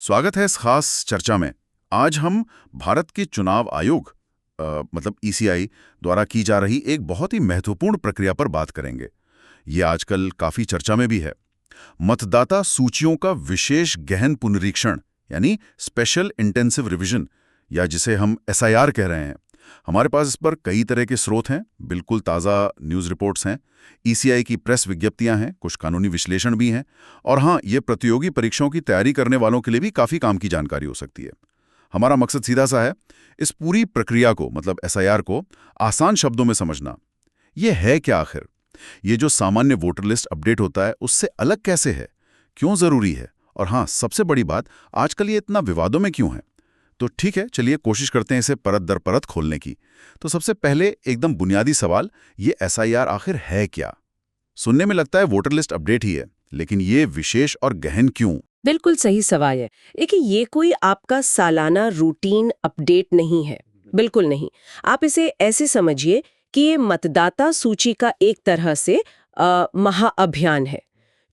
स्वागत है इस खास चर्चा में। आज हम भारत के चुनाव आयोग मतलब ईसीआई द्वारा की जा रही एक बहुत ही महत्वपूर्ण प्रक्रिया पर बात करेंगे। ये आजकल काफी चर्चा में भी है। मतदाता सूचियों का विशेष गहन पुनरीक्षण यानी स्पेशल इंटेंसिव रिवीजन, या जिसे हम एसआईआर कह रहे हैं। हमारे पास इस पर कई तरह के स्रोत हैं, बिल्कुल ताज़ा न्यूज़ रिपोर्ट्स हैं, ईसीआई की प्रेस विज्ञप्तियां हैं, कुछ कानूनी विश्लेषण भी हैं, और हाँ, ये प्रतियोगी परीक्षाओं की तैयारी करने वालों के लिए भी काफ़ी काम की जानकारी हो सकती है। हमारा मकसद सीधा सा है, इस पूरी प्रक्रिया को मतलब एसआईआर को आसान शब्दों में समझना। ये है क्या आखिर? ये जो सामान्य वोटर लिस्ट अपडेट होता है उससे अलग कैसे है, क्यों ज़रूरी है, और हाँ, सबसे बड़ी बात, आजकल ये इतना विवादों में क्यों है? तो ठीक है, चलिए कोशिश करते हैं इसे परत दर परत खोलने की। तो सबसे पहले एकदम बुनियादी सवाल, ये एसआईआर आखिर है क्या? सुनने में लगता है वोटर लिस्ट अपडेट ही है, लेकिन ये विशेष और गहन क्यों? बिल्कुल सही सवाल है। देखिए, ये कोई आपका सालाना रूटीन अपडेट नहीं है, बिल्कुल नहीं। आप इसे ऐसे समझिए कि ये मतदाता सूची का एक तरह से महाअभियान है।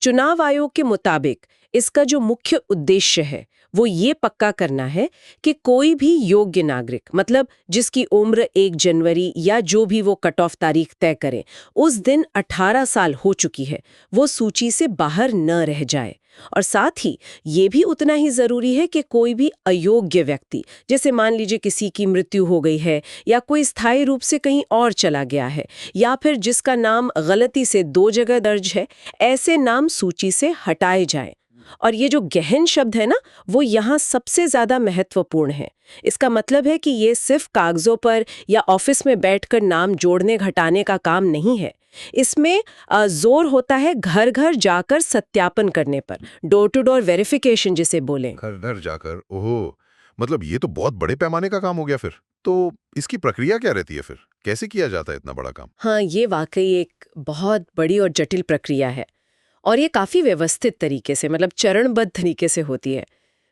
चुनाव आयोग के मुताबिक इसका जो मुख्य उद्देश्य है वो ये पक्का करना है कि कोई भी योग्य नागरिक, मतलब जिसकी उम्र 1 जनवरी या जो भी वो कट ऑफ तारीख तय करे, उस दिन 18 साल हो चुकी है, वो सूची से बाहर न रह जाए। और साथ ही ये भी उतना ही जरूरी है कि कोई भी अयोग्य व्यक्ति, जैसे मान लीजिए किसी की मृत्यु हो गई है या कोई स्थायी रूप से कहीं और चला गया है, या फिर जिसका नाम गलती से 2 जगह दर्ज है, ऐसे नाम सूची से हटाए जाएं। और ये जो गहन शब्द है ना, वो यहाँ सबसे ज्यादा महत्वपूर्ण है। इसका मतलब है कि ये सिर्फ कागजों पर या ऑफिस में बैठकर नाम जोड़ने घटाने का काम नहीं है। इसमें जोर होता है घर घर जाकर सत्यापन करने पर, डोर टू डोर वेरिफिकेशन जिसे बोलें। घर घर जाकर, ओहो, मतलब ये तो बहुत बड़े पैमाने का काम हो गया फिर। तो इसकी प्रक्रिया क्या रहती है फिर? कैसे किया जाता है इतना बड़ा काम? हाँ, ये वाकई एक बहुत बड़ी और जटिल प्रक्रिया है, और ये काफी व्यवस्थित तरीके से, मतलब चरणबद्ध तरीके से होती है।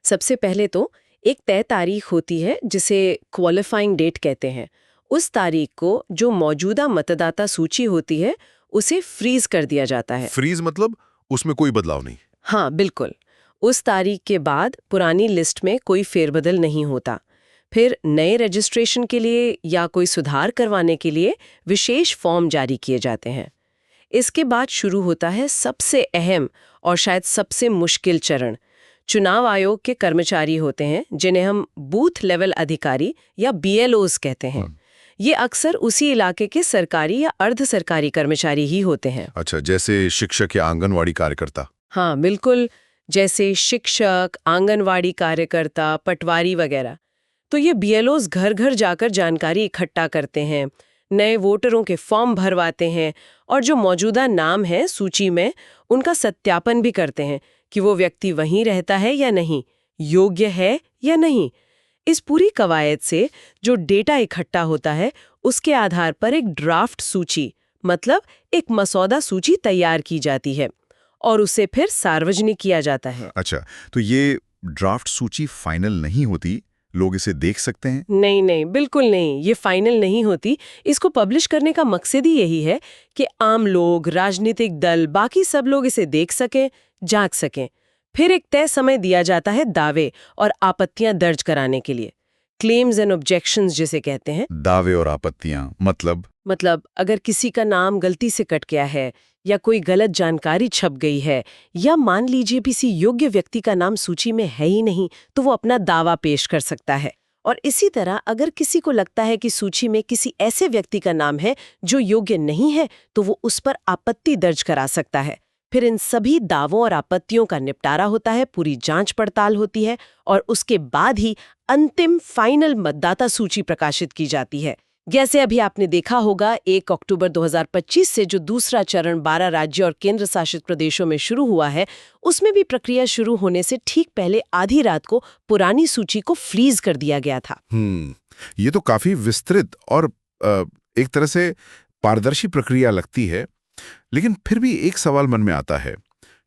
सबसे पहले तो एक तय तारीख होती है जिसे क्वालिफाइंग डेट कहते हैं। उस तारीख को जो मौजूदा मतदाता सूची होती है उसे फ्रीज कर दिया जाता है। फ्रीज मतलब उसमें कोई बदलाव नहीं? हाँ, बिल्कुल। उस तारीख के बाद पुरानी लिस्ट में कोई फेरबदल नहीं होता। फिर नए रजिस्ट्रेशन के लिए या कोई सुधार करवाने के लिए विशेष फॉर्म जारी किए जाते हैं। इसके बाद शुरू होता है सबसे अहम और शायद सबसे मुश्किल चरण। चुनाव आयोग के कर्मचारी होते हैं जिन्हें हम बूथ लेवल अधिकारी या बीएलओज कहते हैं। ये अक्सर उसी इलाके के सरकारी या अर्ध सरकारी कर्मचारी ही होते हैं। अच्छा, जैसे शिक्षक या आंगनवाड़ी कार्यकर्ता? हाँ, बिल्कुल, जैसे शिक्षक, आंगनवाड़ी कार्यकर्ता, पटवारी वगैरह। तो ये बीएलओज घर घर जाकर जानकारी इकट्ठा करते हैं, नए वोटरों के फॉर्म भरवाते हैं, और जो मौजूदा नाम है सूची में उनका सत्यापन भी करते हैं कि वो व्यक्ति वहीं रहता है या नहीं, योग्य है या नहीं। इस पूरी कवायद से जो डेटा इकट्ठा होता है उसके आधार पर एक ड्राफ्ट सूची, मतलब एक मसौदा सूची तैयार की जाती है और उसे फिर सार्वजनिक किया जाता है। अच्छा, तो ये ड्राफ्ट सूची फाइनल नहीं होती, लोग इसे देख सकते हैं? नहीं नहीं, बिल्कुल नहीं, ये फाइनल नहीं होती। इसको पब्लिश करने का मकसद ही यही है कि आम लोग, राजनीतिक दल, बाकी सब लोग इसे देख सकें, जांच सकें। फिर एक तय समय दिया जाता है दावे और आपत्तियां दर्ज कराने के लिए, क्लेम्स एंड ऑब्जेक्शंस जिसे कहते हैं। दावे और आपत्तियां मतलब अगर किसी का नाम गलती से कट गया है या कोई गलत जानकारी छप गई है, या मान लीजिए किसी योग्य व्यक्ति का नाम सूची में है ही नहीं, तो वो अपना दावा पेश कर सकता है। और इसी तरह अगर किसी को लगता है कि सूची में किसी ऐसे व्यक्ति का नाम है जो योग्य नहीं है, तो वो उस पर आपत्ति दर्ज करा सकता है। फिर इन सभी दावों और आपत्तियों का निपटारा होता है, पूरी जांच पड़ताल होती है, और उसके बाद ही अंतिम फाइनल मतदाता सूची प्रकाशित की जाती है। जैसे अभी आपने देखा होगा, 1 अक्टूबर 2025 से जो दूसरा चरण 12 राज्य और केंद्र शासित प्रदेशों में शुरू हुआ है, उसमें भी प्रक्रिया शुरू होने से ठीक पहले आधी रात को पुरानी सूची को फ्रीज कर दिया गया था। ये तो काफी विस्तृत और एक तरह से पारदर्शी प्रक्रिया लगती है। लेकिन फिर भी एक सवाल मन में आता है,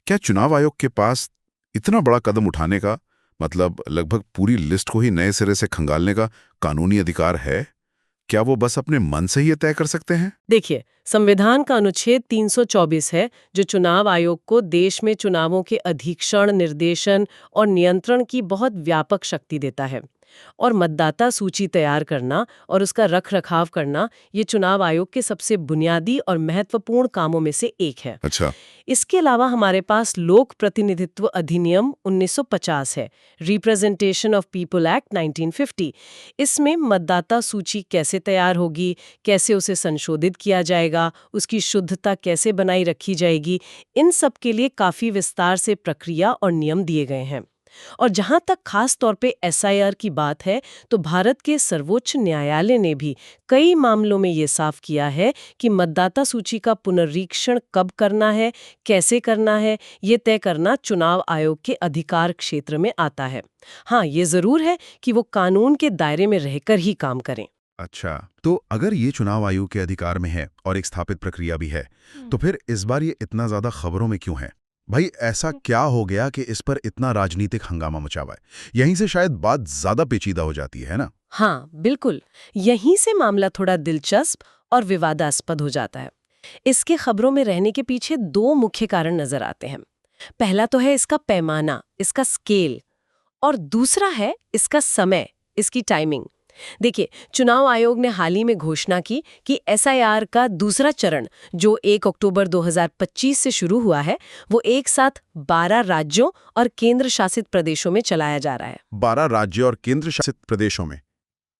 क्या चुनाव आयोग के पास इतना बड़ा कदम उठाने का, मतलब लगभग पूरी लिस्ट को ही नए सिरे से खंगालने का कानूनी अधिकार है? क्या वो बस अपने मन से ही ये तय कर सकते हैं? देखिए, संविधान का अनुच्छेद 324 है जो चुनाव आयोग को देश में चुनावों के अधीक्षण, निर्देशन और नियंत्रण की बहुत व्यापक शक्ति देता है। और मतदाता सूची तैयार करना और उसका रख-रखाव करना ये चुनाव आयोग के सबसे बुनियादी और महत्वपूर्ण कामों में से एक है। अच्छा। इसके अलावा हमारे पास लोक प्रतिनिधित्व अधिनियम 1950 है, रिप्रेजेंटेशन ऑफ पीपल एक्ट 1950। इसमें मतदाता सूची कैसे तैयार होगी, कैसे उसे संशोधित किया जाएगा, उसकी शुद्धता कैसे बनाई रखी जाएगी, इन सब के लिए काफी विस्तार से प्रक्रिया और नियम दिए गए हैं। और जहां तक खास तौर पे एसआईआर की बात है, तो भारत के सर्वोच्च न्यायालय ने भी कई मामलों में ये साफ किया है कि मतदाता सूची का पुनरीक्षण कब करना है, कैसे करना है, ये तय करना चुनाव आयोग के अधिकार क्षेत्र में आता है। हाँ, ये जरूर है कि वो कानून के दायरे में रहकर ही काम करें। अच्छा, तो अगर ये चुनाव आयोग के अधिकार में है और एक स्थापित प्रक्रिया भी है, तो फिर इस बार ये इतना ज्यादा खबरों में क्यों है? भाई, ऐसा क्या हो गया कि इस पर इतना राजनीतिक हंगामा मचा हुआ है? यहीं से शायद बात ज्यादा पेचीदा हो जाती है ना? हाँ, बिल्कुल। यहीं से मामला थोड़ा दिलचस्प और विवादास्पद हो जाता है। इसके खबरों में रहने के पीछे दो मुख्य कारण नजर आते हैं। पहला तो है इसका पैमाना, इसका स्केल, और दूसरा है इसका समय, इसकी टाइमिंग। देखिए, चुनाव आयोग ने हाल ही में घोषणा की कि एसआईआर का दूसरा चरण, जो 1 अक्टूबर 2025 से शुरू हुआ है, वो एक साथ 12 राज्यों और केंद्र शासित प्रदेशों में चलाया जा रहा है। 12 राज्यों और केंद्र शासित प्रदेशों में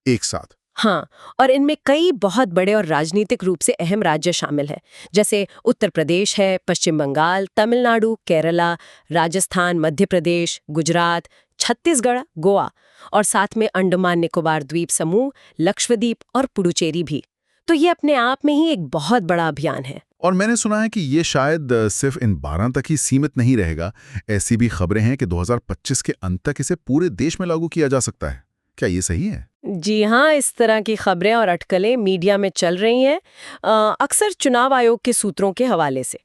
एक साथ? हाँ, और इनमें कई बहुत बड़े और राजनीतिक रूप से अहम राज्य शामिल हैं, जैसे उत्तर प्रदेश है, पश्चिम बंगाल, तमिलनाडु, केरला, राजस्थान, मध्य प्रदेश, गुजरात, छत्तीसगढ़, गोवा और साथ में अंडमान निकोबार द्वीप समूह, लक्षद्वीप और पुडुचेरी भी। तो ये अपने आप में ही एक बहुत बड़ा अभियान है। और मैंने सुना है कि ये शायद सिर्फ इन 12 तक ही सीमित नहीं रहेगा। ऐसी भी खबरें हैं कि 2025 के अंत तक इसे पूरे देश में लागू किया जा सकता है। क्या ये सही है? जी हाँ, इस तरह की खबरें और अटकलें मीडिया में चल रही हैं, अक्सर चुनाव आयोग के सूत्रों के हवाले से।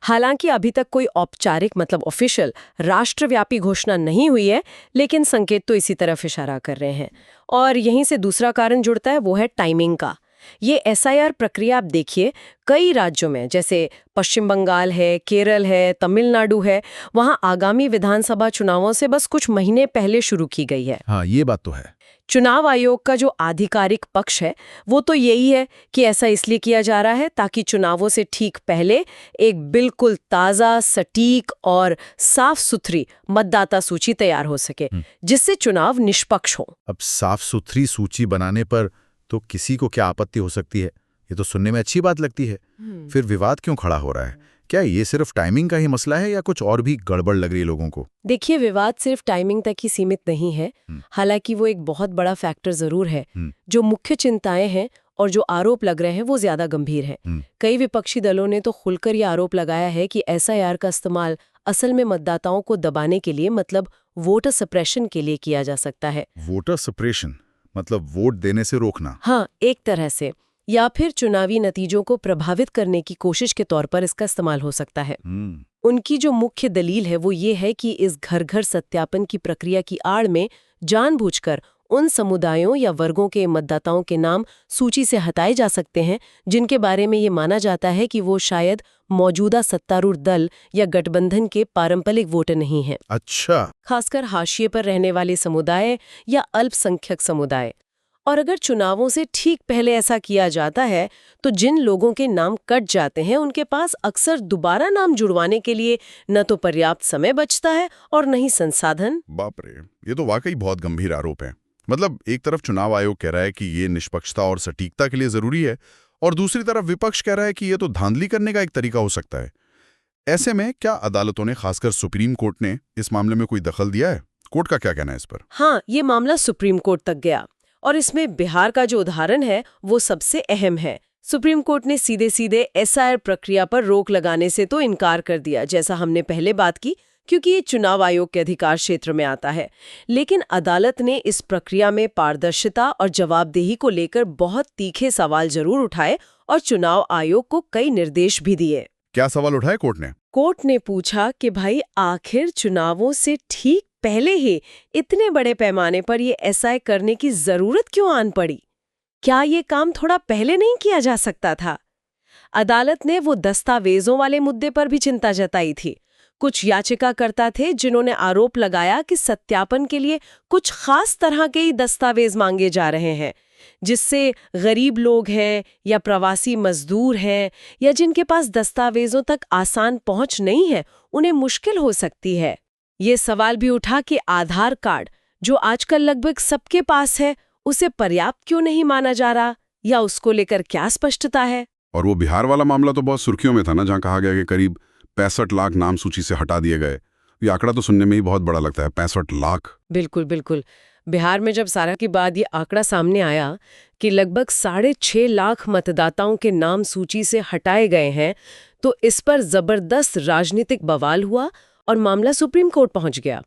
हालांकि अभी तक कोई औपचारिक मतलब ऑफिशियल राष्ट्रव्यापी घोषणा नहीं हुई है, लेकिन संकेत तो इसी तरफ इशारा कर रहे हैं। और यहीं से दूसरा कारण जुड़ता है, वो है टाइमिंग का। ये एसआईआर प्रक्रिया आप देखिए, कई राज्यों में जैसे पश्चिम बंगाल है, केरल है, तमिलनाडु है, वहां आगामी विधानसभा चुनावों से बस कुछ महीने पहले शुरू की गई है। हाँ, ये बात तो है। चुनाव आयोग का जो आधिकारिक पक्ष है वो तो यही है कि ऐसा इसलिए किया जा रहा है ताकि चुनावों से ठीक पहले एक बिल्कुल ताज़ा, सटीक और साफ सुथरी मतदाता सूची तैयार हो सके, जिससे चुनाव निष्पक्ष हो। अब साफ सुथरी सूची बनाने पर तो किसी को क्या आपत्ति हो सकती है? ये तो सुनने में अच्छी बात लगती है। फिर विवाद क्यों खड़ा हो रहा है? क्या ये सिर्फ टाइमिंग का ही मसला है या कुछ और भी गड़बड़ लग रही है लोगों को? देखिए, विवाद सिर्फ टाइमिंग तक ही सीमित नहीं है। हालांकि वो एक बहुत बड़ा फैक्टर जरूर है। जो मुख्य चिंताएं हैं और जो आरोप लग रहे हैं वो ज्यादा गंभीर हैं। कई विपक्षी दलों ने तो खुलकर ये आरोप लगाया है कि एसआईआर का इस्तेमाल असल में मतदाताओं को दबाने के लिए, मतलब वोटर सप्रेशन के लिए किया जा सकता है। वोटर सप्रेशन मतलब वोट देने से रोकना? हाँ, एक तरह से। या फिर चुनावी नतीजों को प्रभावित करने की कोशिश के तौर पर इसका इस्तेमाल हो सकता है। उनकी जो मुख्य दलील है वो ये है कि इस घर-घर सत्यापन की प्रक्रिया की आड़ में जानबूझकर उन समुदायों या वर्गों के मतदाताओं के नाम सूची से हटाए जा सकते हैं जिनके बारे में ये माना जाता है कि वो शायद मौजूदा सत्तारूढ़ दल या गठबंधन के पारंपरिक वोटर नहीं हैं। अच्छा। खासकर हाशिए पर रहने वाले समुदाय या अल्पसंख्यक समुदाय। और अगर चुनावों से ठीक पहले ऐसा किया जाता है तो जिन लोगों के नाम कट जाते हैं उनके पास अक्सर दोबारा नाम जुड़वाने के लिए न तो पर्याप्त समय बचता है और न ही संसाधन। बाप रे, ये तो वाकई बहुत गंभीर आरोप है। मतलब एक तरफ चुनाव आयोग कह रहा है कि ये निष्पक्षता और सटीकता के लिए जरूरी है, और दूसरी तरफ विपक्ष कह रहा है कि ये तो धांधली करने का एक तरीका हो सकता है। ऐसे में क्या अदालतों ने, खासकर सुप्रीम कोर्ट ने, इस मामले में कोई दखल दिया है? कोर्ट का क्या कहना है इस पर? हाँ, ये मामला सुप्रीम कोर्ट तक गया और इसमें बिहार का जो उदाहरण है वो सबसे अहम है। सुप्रीम कोर्ट ने सीधे सीधे एसआईआर प्रक्रिया पर रोक लगाने से तो इनकार कर दिया, जैसा हमने पहले बात की, क्योंकि ये चुनाव आयोग के अधिकार क्षेत्र में आता है। लेकिन अदालत ने इस प्रक्रिया में पारदर्शिता और जवाबदेही को लेकर बहुत तीखे सवाल जरूर उठाए और चुनाव आयोग को कई निर्देश भी दिए। क्या सवाल उठाए कोर्ट ने? कोर्ट ने पूछा कि भाई, आखिर चुनावों से ठीक पहले ही इतने बड़े पैमाने पर ये एसआईआर करने की जरूरत क्यों आन पड़ी? क्या ये काम थोड़ा पहले नहीं किया जा सकता था? अदालत ने वो दस्तावेजों वाले मुद्दे पर भी चिंता जताई थी। कुछ याचिकाकर्ता थे जिन्होंने आरोप लगाया कि सत्यापन के लिए कुछ खास तरह के ही दस्तावेज मांगे जा रहे हैं, जिससे गरीब लोग हैं या प्रवासी मजदूर हैं या जिनके पास दस्तावेजों तक आसान पहुंच नहीं है, उन्हें मुश्किल हो सकती है। ये सवाल भी उठा कि आधार कार्ड, जो आजकल लगभग सबके पास है, उसे पर्याप्त क्यों नहीं माना जा रहा, या उसको लेकर क्या स्पष्टता है। और वो बिहार वाला मामला तो बहुत सुर्खियों में था ना, जहां कहा गया कि करीब 65 लाख नाम सूची से हटा दिए गए। ये आंकड़ा तो सुनने में ही बहुत बड़ा लगता है, 65 लाख। बिल्कुल बिल्कुल। बिहार में जब सारा के बाद ये आंकड़ा सामने आया कि लगभग 6.5 लाख मतदाताओं के नाम सूची से हटाए गए हैं, तो इस पर जबरदस्त राजनीतिक बवाल हुआ और मामला सुप्रीम कोर्ट पहुंच गया।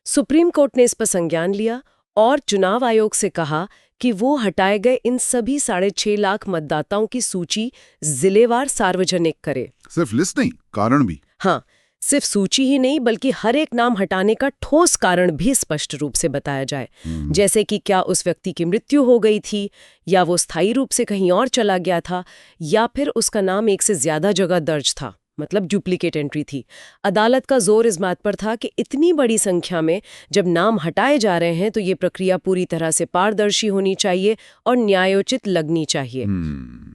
सुप्रीम कोर्ट ने इस पर संज्ञान लिया और चुनाव आयोग से कहा कि वो हटाए गए इन सभी 6.5 लाख मतदाताओं की सूची जिलेवार सार्वजनिक करे। सिर्फ लिस्ट नहीं, कारण भी। हाँ, सिर्फ सूची ही नहीं बल्कि हर एक नाम हटाने का ठोस कारण भी स्पष्ट रूप से बताया जाए, जैसे कि क्या उस व्यक्ति की मृत्यु हो गई थी, या वो स्थायी रूप से कहीं और चला गया था, या फिर उसका नाम एक से ज्यादा जगह दर्ज था, मतलब डुप्लीकेट एंट्री थी। अदालत का जोर इस बात पर था कि इतनी बड़ी संख्या में जब नाम हटाए जा रहे हैं तो ये प्रक्रिया पूरी तरह से पारदर्शी होनी चाहिए और न्यायोचित लगनी चाहिए।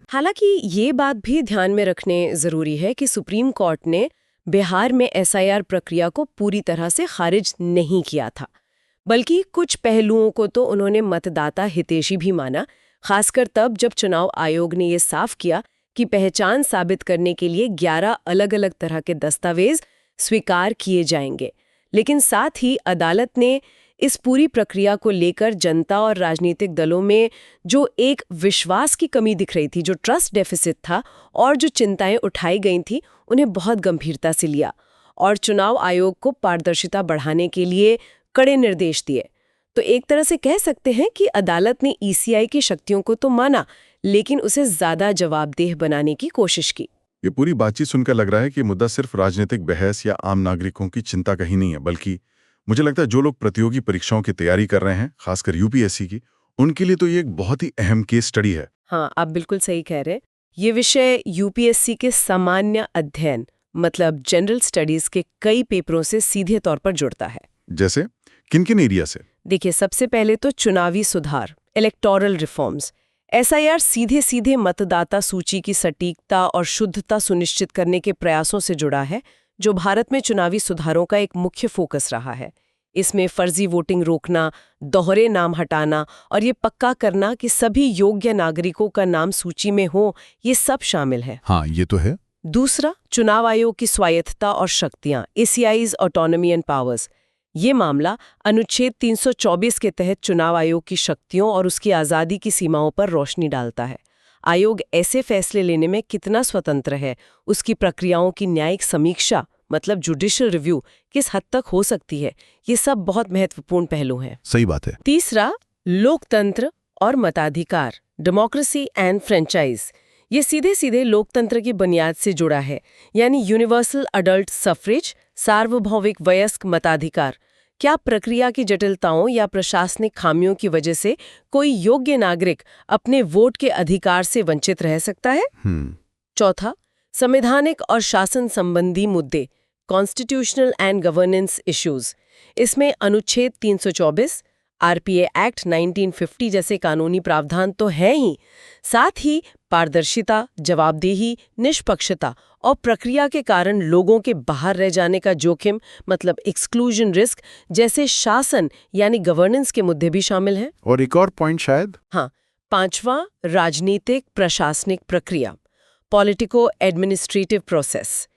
हालांकि ये बात भी ध्यान में रखने जरूरी है कि सुप्रीम कोर्ट ने बिहार में एसआईआर प्रक्रिया को पूरी तरह से खारिज नहीं किया था, बल्कि कुछ पहलुओं को तो उन्होंने मतदाता हितैषी भी माना, खासकर तब जब चुनाव आयोग ने ये साफ किया कि पहचान साबित करने के लिए 11 अलग-अलग तरह के दस्तावेज स्वीकार किए जाएंगे। लेकिन साथ ही अदालत ने इस पूरी प्रक्रिया को लेकर जनता और राजनीतिक दलों में जो एक विश्वास की कमी दिख रही थी, जो ट्रस्ट डेफिसिट था और जो चिंताएं उठाई गई थी, उन्हें बहुत गंभीरता से लिया और चुनाव आयोग को पारदर्शिता बढ़ाने के लिए कड़े निर्देश दिए। तो एक तरह से कह सकते हैं कि अदालत ने ईसीआई की शक्तियों को तो माना, लेकिन उसे ज्यादा जवाबदेह बनाने की कोशिश की। ये पूरी बातचीत सुनकर लग रहा है कि मुद्दा सिर्फ राजनीतिक बहस या आम नागरिकों की चिंता का ही नहीं है, बल्कि मुझे लगता है जो लोग प्रतियोगी परीक्षाओं की तैयारी कर रहे हैं, खासकर यूपीएससी की, उनके लिए तो ये एक बहुत ही अहम केस स्टडी है। हाँ, आप बिल्कुल सही कह रहे हैं। ये विषय यूपीएससी के सामान्य अध्ययन, मतलब जनरल स्टडीज के कई पेपरों से सीधे तौर पर जुड़ता है। जैसे किन-किन एरिया से? देखिए, सबसे पहले तो चुनावी सुधार, इलेक्टोरल रिफॉर्म्स। एसआईआर सीधे मतदाता सूची की सटीकता और शुद्धता सुनिश्चित करने के प्रयासों से जुड़ा है, जो भारत में चुनावी सुधारों का एक मुख्य फोकस रहा है। इसमें फर्जी वोटिंग रोकना, दोहरे नाम हटाना और ये पक्का करना कि सभी योग्य नागरिकों का नाम सूची में हो, ये सब शामिल है। हाँ, ये तो है। दूसरा, चुनाव आयोग की स्वायत्तता और शक्तियां, ACI's ऑटोनॉमी एंड पावर्स। ये मामला अनुच्छेद 324 के तहत चुनाव आयोग की शक्तियों और उसकी आज़ादी की सीमाओं पर रोशनी डालता है। आयोग ऐसे फैसले लेने में कितना स्वतंत्र है, उसकी प्रक्रियाओं की न्यायिक समीक्षा, मतलब जुडिशियल रिव्यू, किस हद तक हो सकती है, ये सब बहुत महत्वपूर्ण पहलू हैं। सही बात है। तीसरा, लोकतंत्र और मताधिकार, डेमोक्रेसी एंड फ्रेंचाइज। ये सीधे लोकतंत्र की बुनियाद से जुड़ा है, यानी यूनिवर्सल अडल्ट सफरेज, सार्वभौमिक वयस्क मताधिकार। क्या प्रक्रिया की जटिलताओं या प्रशासनिक खामियों की वजह से कोई योग्य नागरिक अपने वोट के अधिकार से वंचित रह सकता है? चौथा, संवैधानिक और शासन संबंधी मुद्दे, कॉन्स्टिट्यूशनल एंड गवर्नेंस इश्यूज। इसमें अनुच्छेद 324, आरपीए एक्ट 1950 जैसे कानूनी प्रावधान तो हैं ही, साथ ही पारदर्शिता, जवाबदेही, निष्पक्षता और प्रक्रिया के कारण लोगों के बाहर रह जाने का जोखिम, मतलब एक्सक्लूजन रिस्क जैसे शासन यानी गवर्नेंस के मुद्दे भी शामिल हैं। और एक और पॉइंट शायद। हाँ, पांचवा, राजनीतिक प्रशासनिक प्रक्रिया, पॉलिटिको एडमिनिस्ट्रेटिव प्रोसेस।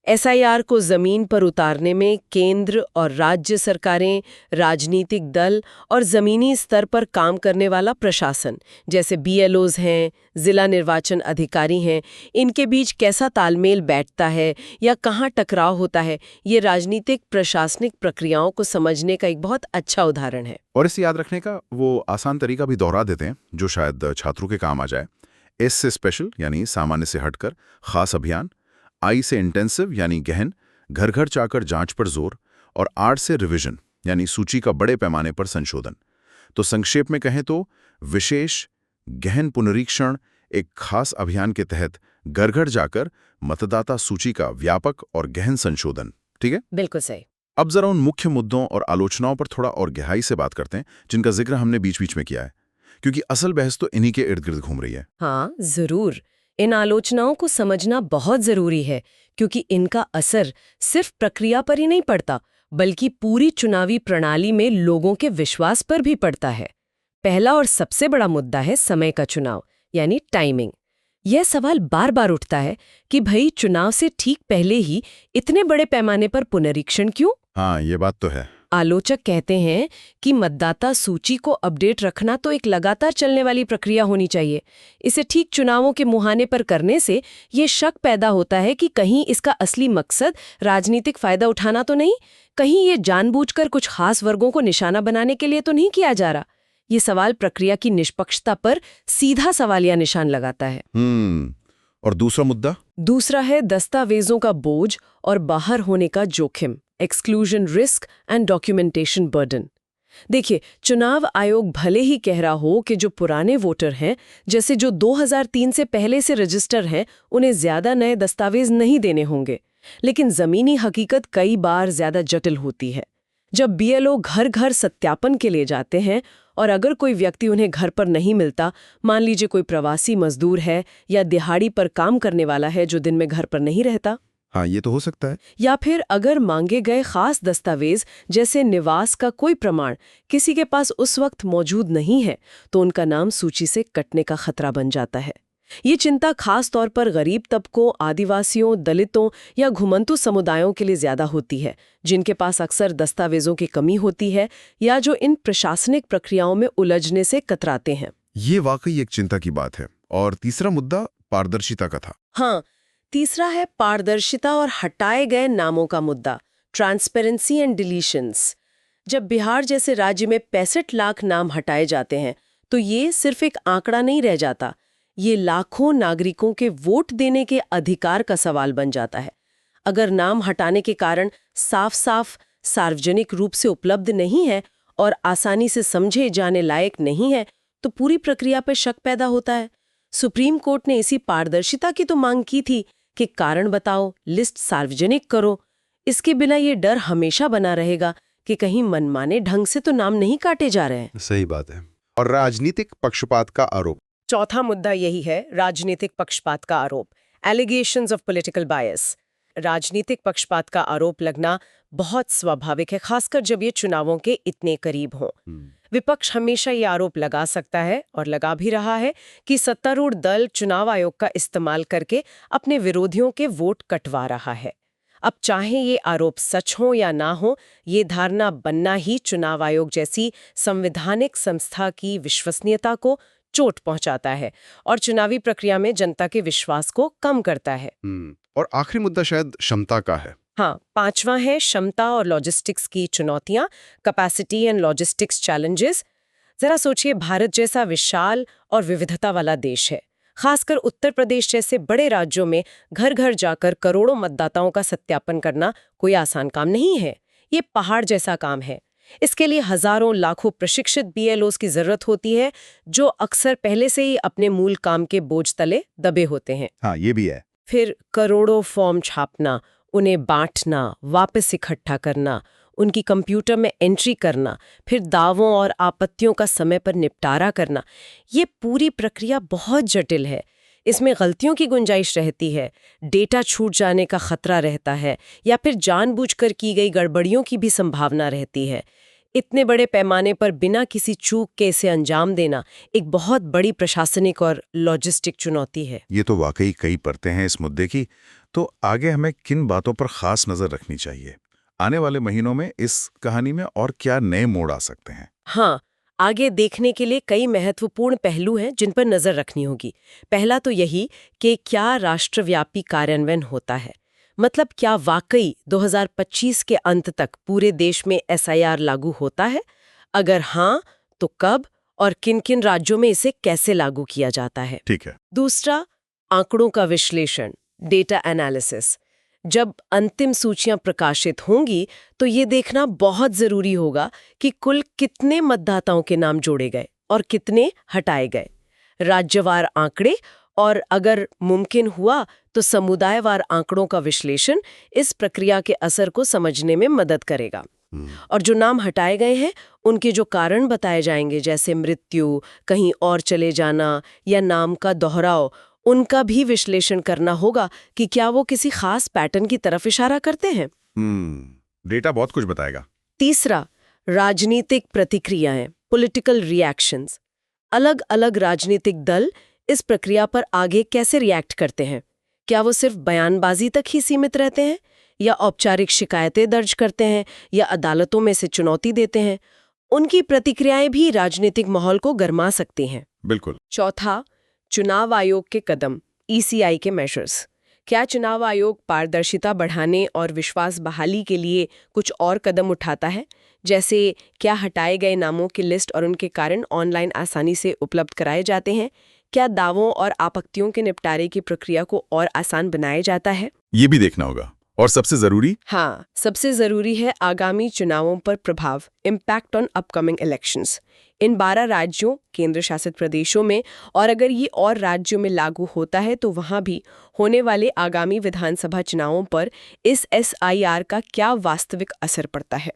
एसआईआर को जमीन पर उतारने में केंद्र और राज्य सरकारें, राजनीतिक दल और जमीनी स्तर पर काम करने वाला प्रशासन, जैसे BLOs हैं, जिला निर्वाचन अधिकारी हैं, इनके बीच कैसा तालमेल बैठता है या कहाँ टकराव होता है, ये राजनीतिक प्रशासनिक प्रक्रियाओं को समझने का एक बहुत अच्छा उदाहरण है। और इसे याद रखने का वो आसान तरीका भी दोहरा देते हैं, जो शायद छात्रों के काम आ जाए। एस से स्पेशल यानी सामान्य से हटकर खास अभियान, आई से इंटेंसिव यानी गहन, घर घर जाकर जांच पर जोर, और आर से रिवीजन यानी सूची का बड़े पैमाने पर संशोधन। तो संक्षेप में कहें तो विशेष, गहन पुनरीक्षण, एक खास अभियान के तहत घर-घर जाकर मतदाता सूची का व्यापक और गहन संशोधन। ठीक है? बिल्कुल सही। अब जरा उन मुख्य मुद्दों और आलोचनाओं पर थोड़ा और गहराई से बात करते हैं जिनका जिक्र हमने बीच-बीच में किया है, क्योंकि असल बहस तो इन्हीं के इर्द-गिर्द घूम रही है। हाँ, जरूर। इन आलोचनाओं को समझना बहुत जरूरी है, क्योंकि इनका असर सिर्फ प्रक्रिया पर ही नहीं पड़ता, बल्कि पूरी चुनावी प्रणाली में लोगों के विश्वास पर भी पड़ता है। पहला और सबसे बड़ा मुद्दा है समय का चुनाव, यानी टाइमिंग। यह सवाल बार बार उठता है कि भाई चुनाव से ठीक पहले ही इतने बड़े पैमाने पर पुनरीक्षण क्यों? हाँ, ये बात तो है। आलोचक कहते हैं कि मतदाता सूची को अपडेट रखना तो एक लगातार चलने वाली प्रक्रिया होनी चाहिए। इसे ठीक चुनावों के मुहाने पर करने से ये शक पैदा होता है कि कहीं इसका असली मकसद राजनीतिक फायदा उठाना तो नहीं, कहीं ये जानबूझकर कुछ खास वर्गों को निशाना बनाने के लिए तो नहीं किया जा रहा। ये सवाल प्रक्रिया की निष्पक्षता पर सीधा सवालिया निशान लगाता है। और दूसरा मुद्दा? दूसरा है दस्तावेजों का बोझ और बाहर होने का जोखिम, exclusion risk and documentation burden. देखिए, चुनाव आयोग भले ही कह रहा हो कि जो पुराने वोटर हैं, जैसे जो 2003 से पहले से रजिस्टर हैं, उन्हें ज्यादा नए दस्तावेज नहीं देने होंगे, लेकिन जमीनी हकीकत कई बार ज्यादा जटिल होती है। जब बीएलओ घर घर सत्यापन के लिए जाते हैं और अगर कोई व्यक्ति उन्हें घर पर नहीं मिलता, मान लीजिए कोई प्रवासी मजदूर है या दिहाड़ी पर काम करने वाला है जो दिन में घर पर नहीं रहता, हाँ, ये तो हो सकता है। या फिर अगर मांगे गए खास दस्तावेज जैसे निवास का कोई प्रमाण किसी के पास उस वक्त मौजूद नहीं है, तो उनका नाम सूची से कटने का खतरा बन जाता है। ये चिंता खास तौर पर गरीब तबकों, आदिवासियों, दलितों या घुमंतु समुदायों के लिए ज्यादा होती है, जिनके पास अक्सर दस्तावेजों की कमी होती है या जो इन प्रशासनिक प्रक्रियाओं में उलझने से कतराते हैं। ये वाकई एक चिंता की बात है। और तीसरा मुद्दा पारदर्शिता का था। हाँ, तीसरा है पारदर्शिता और हटाए गए नामों का मुद्दा, ट्रांसपेरेंसी एंड डिलीशंस। जब बिहार जैसे राज्य में 65 लाख नाम हटाए जाते हैं, तो ये सिर्फ एक आंकड़ा नहीं रह जाता, ये लाखों नागरिकों के वोट देने के अधिकार का सवाल बन जाता है। अगर नाम हटाने के कारण साफ साफ सार्वजनिक रूप से उपलब्ध नहीं है और आसानी से समझे जाने लायक नहीं है, तो पूरी प्रक्रिया पर शक पैदा होता है। सुप्रीम कोर्ट ने इसी पारदर्शिता की तो मांग की थी कि कारण बताओ, लिस्ट सार्वजनिक करो। इसके बिना ये डर हमेशा बना रहेगा कि कहीं मनमाने ढंग से तो नाम नहीं काटे जा रहे हैं। सही बात है। और राजनीतिक पक्षपात का आरोप। चौथा मुद्दा यही है, राजनीतिक पक्षपात का आरोप, एलिगेशंस ऑफ पॉलिटिकल बायस। राजनीतिक पक्षपात का आरोप लगना बहुत स्वाभाविक है, खासकर जब ये चुनावों के इतने करीब हों। विपक्ष हमेशा ये आरोप लगा सकता है और लगा भी रहा है कि सत्तारूढ़ दल चुनाव आयोग का इस्तेमाल करके अपने विरोधियों के वोट कटवा रहा है। अब चाहे ये आरोप सच हो या ना हो, ये धारणा बनना ही चुनाव आयोग जैसी संवैधानिक संस्था की विश्वसनीयता को चोट पहुंचाता है और चुनावी प्रक्रिया में जनता के विश्वास को कम करता है। और आखिरी मुद्दा शायद क्षमता का है। हाँ, पांचवा है क्षमता और लॉजिस्टिक्स की चुनौतियां, कैपेसिटी एंड लॉजिस्टिक्स चैलेंजेस। जरा सोचिए, भारत जैसा विशाल और विविधता वाला देश है, खासकर उत्तर प्रदेश जैसे बड़े राज्यों में घर घर जाकर करोड़ों मतदाताओं का सत्यापन करना कोई आसान काम नहीं है। ये पहाड़ जैसा काम है। इसके लिए हजारों लाखों प्रशिक्षित बीएलओज की जरूरत होती है, जो अक्सर पहले से ही अपने मूल काम के बोझ तले दबे होते हैं। हाँ, ये भी है। फिर करोड़ों फॉर्म छापना, उन्हें बांटना, वापस इकट्ठा करना, उनकी कंप्यूटर में एंट्री करना, फिर दावों और आपत्तियों का समय पर निपटारा करना, ये पूरी प्रक्रिया बहुत जटिल है। इसमें गलतियों की गुंजाइश रहती है, डेटा छूट जाने का खतरा रहता है या फिर जानबूझकर की गई गड़बड़ियों की भी संभावना रहती है। इतने बड़े पैमाने पर बिना किसी चूक के इसे अंजाम देना एक बहुत बड़ी प्रशासनिक और लॉजिस्टिक चुनौती है। ये तो वाकई कई परतें हैं इस मुद्दे की। तो आगे हमें किन बातों पर खास नजर रखनी चाहिए? आने वाले महीनों में इस कहानी में और क्या नए मोड़ आ सकते हैं? हाँ, आगे देखने के लिए कई महत्वपूर्ण पहलू हैं जिन पर नजर रखनी होगी। पहला तो यही कि क्या राष्ट्रव्यापी कार्यान्वयन होता है, मतलब क्या वाकई 2025 के अंत तक पूरे देश में एसआईआर लागू होता है? अगर हाँ, तो कब और किन-किन राज्यों में इसे कैसे लागू किया जाता है? ठीक है। दूसरा, आंकड़ों का विश्लेषण, डेटा एनालिसिस। जब अंतिम सूचियां प्रकाशित होंगी तो ये देखना बहुत जरूरी होगा कि कुल कितने मतदाताओं के नाम जोड़े गए और कितने हटाए गए। राज्यवार आंकड़े और अगर मुमकिन हुआ तो समुदायवार आंकड़ों का विश्लेषण इस प्रक्रिया के असर को समझने में मदद करेगा। और जो नाम हटाए गए हैं उनके जो कारण बताए जाएंगे, जैसे मृत्यु, कहीं और चले जाना या नाम का दोहराव, उनका भी विश्लेषण करना होगा कि क्या वो किसी खास पैटर्न की तरफ इशारा करते हैं। डेटा बहुत कुछ बताएगा। तीसरा, राजनीतिक प्रतिक्रियाएं, पॉलिटिकल रिएक्शंस। अलग अलग राजनीतिक दल इस प्रक्रिया पर आगे कैसे रिएक्ट करते हैं? क्या वो सिर्फ बयानबाजी तक ही सीमित रहते हैं या औपचारिक शिकायतें दर्ज करते हैं या अदालतों में से चुनौती देते हैं? उनकी प्रतिक्रियाएं भी राजनीतिक माहौल को गरमा सकती हैं। बिल्कुल। चौथा, चुनाव आयोग के कदम, ECI के मेजर्स। क्या चुनाव आयोग पारदर्शिता बढ़ाने और विश्वास बहाली के लिए कुछ और कदम उठाता है? जैसे क्या हटाए गए नामों की लिस्ट और उनके कारण ऑनलाइन आसानी से उपलब्ध कराए जाते हैं? क्या दावों और आपत्तियों के निपटारे की प्रक्रिया को और आसान बनाया जाता है? ये भी देखना होगा। और सबसे जरूरी, हाँ, सबसे जरूरी है आगामी चुनावों पर प्रभाव, इम्पैक्ट ऑन अपकमिंग इलेक्शंस। इन 12 राज्यों, केंद्र शासित प्रदेशों में, और अगर ये और राज्यों में लागू होता है तो वहाँ भी होने वाले आगामी विधानसभा चुनावों पर इस SIR का क्या वास्तविक असर पड़ता है?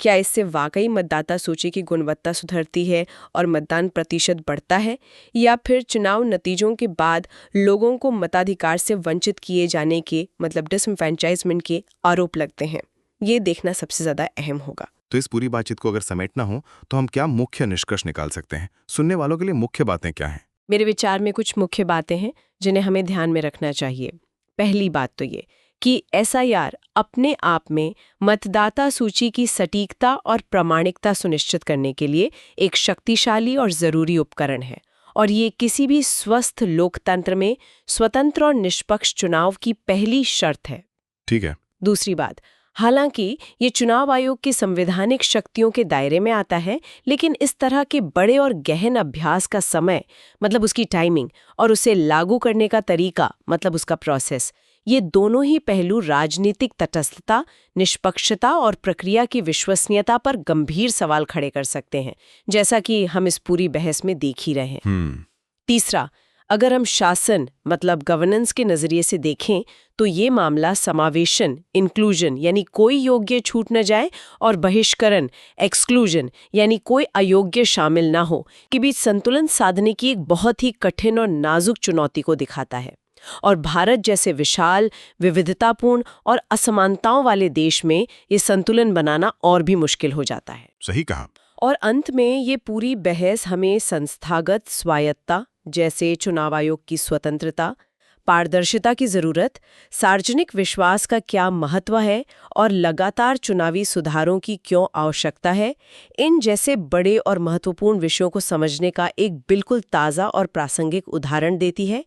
क्या इससे वाकई मतदाता सूची की गुणवत्ता सुधरती है और मतदान प्रतिशत बढ़ता है, या फिर चुनाव नतीजों के बाद लोगों को मताधिकार से वंचित किए जाने के, मतलब डिसएनफ्रेंचाइजमेंट के आरोप लगते हैं? ये देखना सबसे ज्यादा अहम होगा। तो इस पूरी बातचीत को अगर समेटना हो तो हम क्या मुख्य निष्कर्ष निकाल सकते हैं? सुनने वालों के लिए मुख्य बातें क्या हैं? मेरे विचार में कुछ मुख्य बातें हैं जिन्हें हमें ध्यान में रखना चाहिए। पहली बात तो ये कि SIR अपने आप में मतदाता सूची की सटीकता और प्रामाणिकता सुनिश्चित करने के लिए एक शक्तिशाली और जरूरी उपकरण है, और ये किसी भी स्वस्थ लोकतंत्र में स्वतंत्र और निष्पक्ष चुनाव की पहली शर्त है। ठीक है। दूसरी बात, हालांकि ये चुनाव आयोग की संवैधानिक शक्तियों के दायरे में आता है, लेकिन इस तरह के बड़े और गहन अभ्यास का समय, मतलब उसकी टाइमिंग, और उसे लागू करने का तरीका, मतलब उसका प्रोसेस, ये दोनों ही पहलू राजनीतिक तटस्थता, निष्पक्षता और प्रक्रिया की विश्वसनीयता पर गंभीर सवाल खड़े कर सकते हैं, जैसा कि हम इस पूरी बहस में देख ही रहे हैं। तीसरा, अगर हम शासन, मतलब गवर्नेंस के नजरिए से देखें तो ये मामला समावेशन, इंक्लूजन, यानी कोई योग्य छूट न जाए, और बहिष्करण, एक्सक्लूजन, यानी कोई अयोग्य शामिल ना हो, के बीच संतुलन साधने की एक बहुत ही कठिन और नाजुक चुनौती को दिखाता है। और भारत जैसे विशाल, विविधतापूर्ण और असमानताओं वाले देश में ये संतुलन बनाना और भी मुश्किल हो जाता है। सही कहा। और अंत में ये पूरी बहस हमें संस्थागत स्वायत्तता, जैसे चुनाव आयोग की स्वतंत्रता, पारदर्शिता की जरूरत, सार्वजनिक विश्वास का क्या महत्व है और लगातार चुनावी सुधारों की क्यों आवश्यकता है, इन जैसे बड़े और महत्वपूर्ण विषयों को समझने का एक बिल्कुल ताज़ा और प्रासंगिक उदाहरण देती है।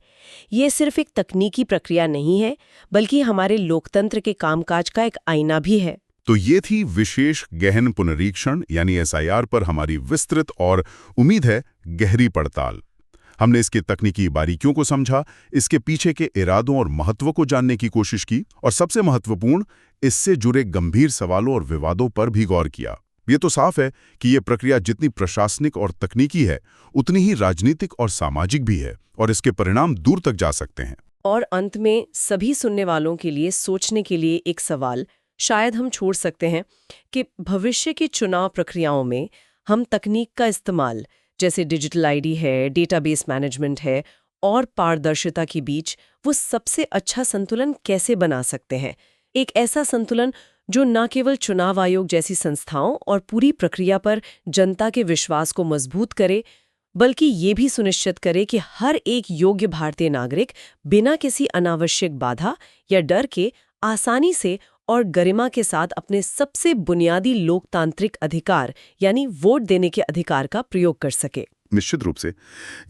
ये सिर्फ एक तकनीकी प्रक्रिया नहीं है, बल्कि हमारे लोकतंत्र के कामकाज का एक आईना भी है। तो ये थी विशेष गहन पुनरीक्षण यानी SIR पर हमारी विस्तृत और उम्मीद है गहरी पड़ताल। हमने इसके तकनीकी बारीकियों को समझा, इसके पीछे के इरादों और महत्व को जानने की कोशिश की, और सबसे महत्वपूर्ण, इससे जुड़े गंभीर सवालों और विवादों पर भी गौर किया। ये तो साफ है कि ये प्रक्रिया जितनी प्रशासनिक और तकनीकी है, उतनी ही राजनीतिक और सामाजिक भी है, और इसके परिणाम दूर तक जा सकते हैं। और अंत में सभी सुनने वालों के लिए सोचने के लिए एक सवाल शायद हम छोड़ सकते हैं कि भविष्य की चुनाव प्रक्रियाओं में हम तकनीक का इस्तेमाल, जैसे डिजिटल ID है, डेटाबेस मैनेजमेंट है, और पारदर्शिता के बीच वो सबसे अच्छा संतुलन कैसे बना सकते हैं। एक ऐसा संतुलन जो न केवल चुनाव आयोग जैसी संस्थाओं और पूरी प्रक्रिया पर जनता के विश्वास को मजबूत करे, बल्कि ये भी सुनिश्चित करे कि हर एक योग्य भारतीय नागरिक बिना किसी अनावश्यक बाधा या डर के आसानी से और गरिमा के साथ अपने सबसे बुनियादी लोकतांत्रिक अधिकार यानी वोट देने के अधिकार का प्रयोग कर सके। निश्चित रूप से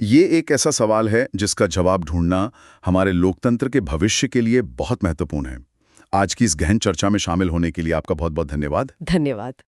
ये एक ऐसा सवाल है जिसका जवाब ढूंढना हमारे लोकतंत्र के भविष्य के लिए बहुत महत्वपूर्ण है। आज की इस गहन चर्चा में शामिल होने के लिए आपका बहुत बहुत धन्यवाद। धन्यवाद।